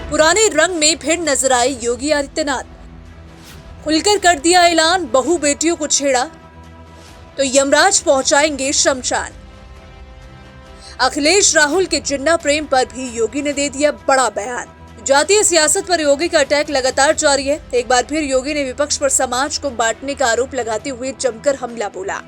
पुराने रंग में फिर नजर आए योगी आदित्यनाथ। खुलकर कर दिया ऐलान, बहू बेटियों को छेड़ा तो यमराज पहुंचाएंगे शमशान। अखिलेश राहुल के जिन्ना प्रेम पर भी योगी ने दे दिया बड़ा बयान। जातीय सियासत पर योगी का अटैक लगातार जारी है। एक बार फिर योगी ने विपक्ष पर समाज को बांटने का आरोप लगाते हुए जमकर हमला बोला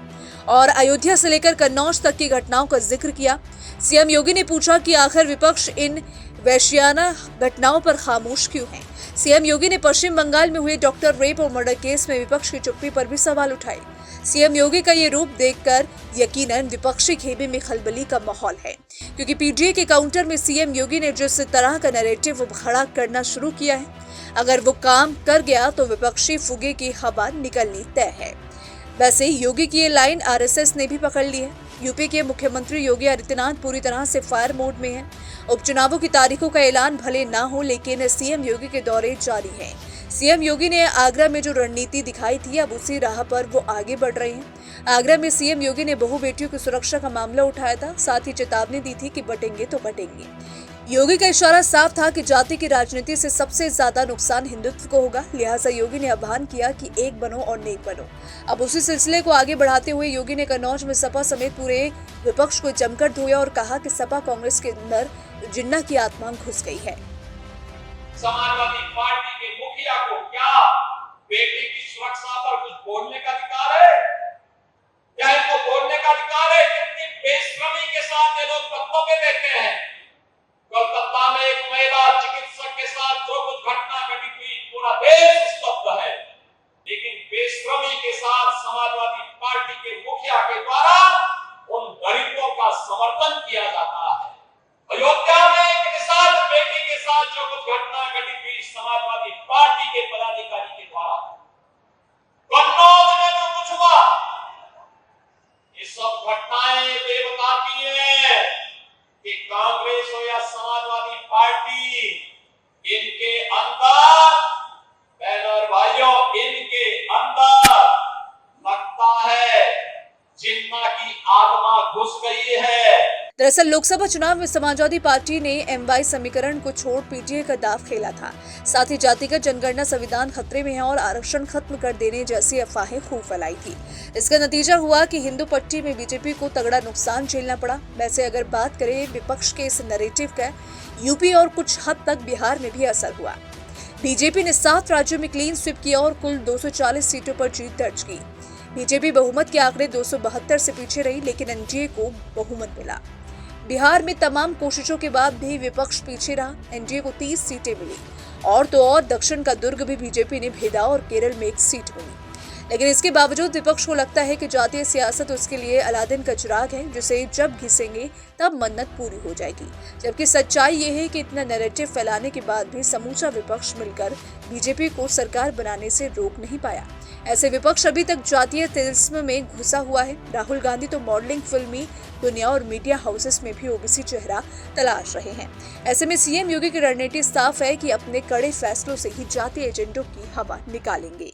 और अयोध्या से लेकर कन्नौज तक की घटनाओं का जिक्र किया। सीएम योगी ने पूछा कि आखिर विपक्ष इन वैश्याना घटनाओं पर खामोश क्यों है। सीएम योगी ने पश्चिम बंगाल में हुए डॉक्टर रेप और मर्डर केस में विपक्ष की चुप्पी पर भी सवाल उठाए। सीएम योगी का ये रूप देखकर यकीनन विपक्षी खेमे में खलबली का माहौल है, क्योंकि पीटीए के काउंटर में सीएम योगी ने जिस तरह का नैरेटिव खड़ा करना शुरू किया है, अगर वो काम कर गया तो विपक्षी फुगे की हवा निकलनी तय है। वैसे योगी की ये लाइन आरएसएस ने भी पकड़ ली है। यूपी के मुख्यमंत्री योगी आदित्यनाथ पूरी तरह से फायर मोड में हैं। उपचुनावों की तारीखों का ऐलान भले ना हो, लेकिन सीएम योगी के दौरे जारी हैं। सीएम योगी ने आगरा में जो रणनीति दिखाई थी, अब उसी राह पर वो आगे बढ़ रहे हैं। आगरा में सीएम योगी ने बहु बेटियों की सुरक्षा का मामला उठाया था, साथ ही चेतावनी दी थी कि बटेंगे तो बटेंगे। योगी का इशारा साफ था कि जाति की राजनीति से सबसे ज्यादा नुकसान हिंदुत्व को होगा, लिहाजा योगी ने आह्वान किया कि एक बनो और नेक बनो। अब उसी सिलसिले को आगे बढ़ाते हुए योगी ने कन्नौज में सपा समेत पूरे विपक्ष को जमकर धोया और कहा कि सपा कांग्रेस के अंदर जिन्ना की आत्मा घुस गई है। समाजवादी पार्टी के मुखिया को क्या बेटी की सुरक्षा पर कुछ बोलने का अधिकार है? क्या इनको बोलने का अधिकार है? कितनी बेशर्मी के साथ ये लोग वक्तव्य देते हैं। कोलकाता में एक महिला चिकित्सक के साथ जो कुछ घटना घटित हुई, पूरा देश स्तब्ध है, लेकिन बेशर्मी के साथ समाजवादी पार्टी के मुखिया के द्वारा उन गरीबों का समर्थन किया जाता है। अयोध्या में एक निषाद बेटी के साथ जो कुछ घटना घटित हुई समाजवादी पार्टी के पदाधिकारी के द्वारा, कन्नौज में जो कुछ हुआ, ये सब घटनाएं बेबताती हैं कि कांग्रेस हो या समाजवादी पार्टी, इनके अंदर बहनों भाइयों, इनके अंदर लगता है जिन्ना की आत्मा घुस गई है। दरअसल लोकसभा चुनाव में समाजवादी पार्टी ने एमवाई समीकरण को छोड़ पीटीए का दाव खेला था। साथ ही जातिगत जनगणना संविधान खतरे में है और आरक्षण खत्म कर देने जैसी अफवाहें खूब फैलाई थी। इसका नतीजा हुआ कि हिंदू पट्टी में बीजेपी को तगड़ा नुकसान झेलना पड़ा। वैसे अगर बात करें विपक्ष के इस नैरेटिव का, यूपी और कुछ हद तक बिहार में भी असर हुआ। बीजेपी ने 7 राज्यों में क्लीन स्वीप किया और कुल 240 सीटों पर जीत दर्ज की। बीजेपी बहुमत के आंकड़े 272 से पीछे रही, लेकिन एनडीए को बहुमत मिला। बिहार में तमाम कोशिशों के बाद भी विपक्ष पीछे रहा। एनडीए को 30 सीटें मिली और तो और दक्षिण का दुर्ग भी बीजेपी ने भेदा और केरल में 1 सीट मिली। लेकिन इसके बावजूद विपक्ष को लगता है कि जातीय सियासत उसके लिए अलादीन का चिराग है, जिसे जब घिसेंगे तब मन्नत पूरी हो जाएगी। जबकि सच्चाई ये है कि इतना नैरेटिव फैलाने के बाद भी समूचा विपक्ष मिलकर बीजेपी को सरकार बनाने से रोक नहीं पाया। ऐसे विपक्ष अभी तक जातीय तिलिस्म में घुसा हुआ है। राहुल गांधी तो मॉडलिंग, फिल्मी दुनिया और मीडिया हाउसेस में भी ओबीसी चेहरा तलाश रहे हैं। ऐसे में सीएम योगी की रणनीति साफ है कि अपने कड़े फैसलों से ही जातीय एजेंडों की हवा निकालेंगे।